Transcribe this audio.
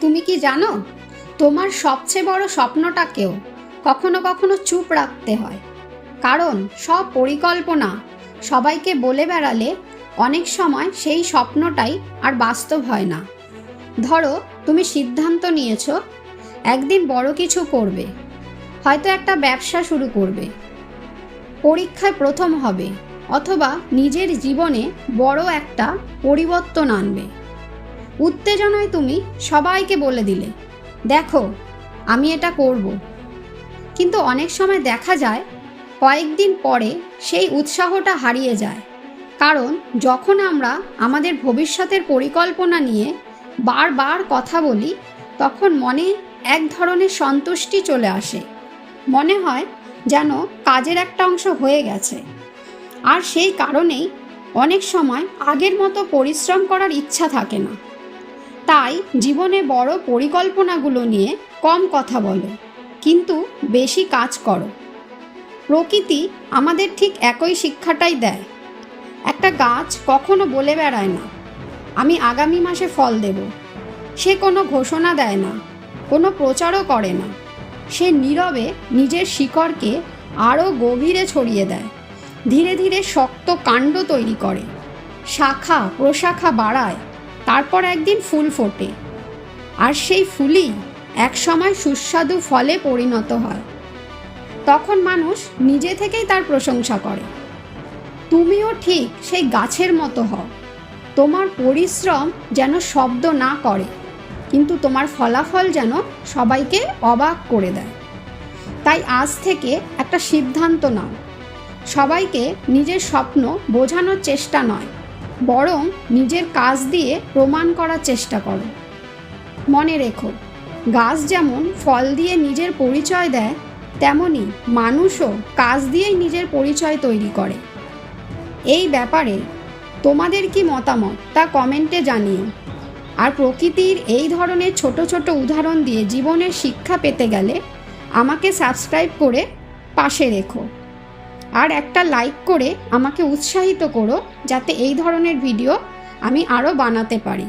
তুমি কি জানো, তোমার সবচেয়ে বড় স্বপ্নটাকেও কখনো কখনো চুপ রাখতে হয়। কারণ সব পরিকল্পনা সবাইকে বলে বেড়ালে অনেক সময় সেই স্বপ্নটাই আর বাস্তব হয় না। ধরো, তুমি সিদ্ধান্ত নিয়েছো একদিন বড় কিছু করবে, হয়তো একটা ব্যবসা শুরু করবে, পরীক্ষায় প্রথম হবে, অথবা নিজের জীবনে বড় একটা পরিবর্তন আনবে। উত্তেজনায় তুমি সবাইকে বলে দিলে, দেখো আমি এটা করব। কিন্তু অনেক সময় দেখা যায় কয়েকদিন পরে সেই উৎসাহটা হারিয়ে যায়। কারণ যখন আমরা আমাদের ভবিষ্যতের পরিকল্পনা নিয়ে বারবার কথা বলি, তখন মনে এক ধরনের সন্তুষ্টি চলে আসে। মনে হয় যেন কাজের একটা অংশ হয়ে গেছে। আর সেই কারণেই অনেক সময় আগের মতো পরিশ্রম করার ইচ্ছা থাকে না। তাই জীবনে বড় পরিকল্পনাগুলো নিয়ে কম কথা বলো, কিন্তু বেশি কাজ করো। প্রকৃতি আমাদের ঠিক একই শিক্ষাটাই দেয়। একটা গাছ কখনো বলে বেড়ায় না, আমি আগামী মাসে ফল দেব। সে কোনো ঘোষণা দেয় না, কোনো প্রচারও করে না। সে নীরবে নিজের শিকড়কে আরও গভীরে ছড়িয়ে দেয়, ধীরে ধীরে শক্ত কাণ্ড তৈরি করে, শাখা প্রশাখা বাড়ায়, তারপর একদিন ফুল ফোটে। আর সেই ফুলই একসময় সুস্বাদু ফলে পরিণত হয়। তখন মানুষ নিজে থেকেই তার প্রশংসা করে। তুমিও ঠিক সেই গাছের মতো হও। তোমার পরিশ্রম যেন শব্দ না করে, কিন্তু তোমার ফলাফল যেন সবাইকে অবাক করে দেয়। তাই আজ থেকে একটা সিদ্ধান্ত নাও, সবাইকে নিজের স্বপ্ন বোঝানোর চেষ্টা নয়, বরং নিজের কাজ দিয়ে প্রমাণ করার চেষ্টা করো। মনে রেখো, গাছ যেমন ফল দিয়ে নিজের পরিচয় দেয়, তেমনি মানুষও কাজ দিয়েই নিজের পরিচয় তৈরি করে। এই ব্যাপারে তোমাদের কি মতামত তা কমেন্টে জানিও। আর প্রকৃতির এই ধরনের ছোট ছোট উদাহরণ দিয়ে জীবনের শিক্ষা পেতে গেলে আমাকে সাবস্ক্রাইব করে পাশে রেখো। আর একটা লাইক করে আমাকে উৎসাহিত করো, যাতে এই ধরনের ভিডিও আমি আরও বানাতে পারি।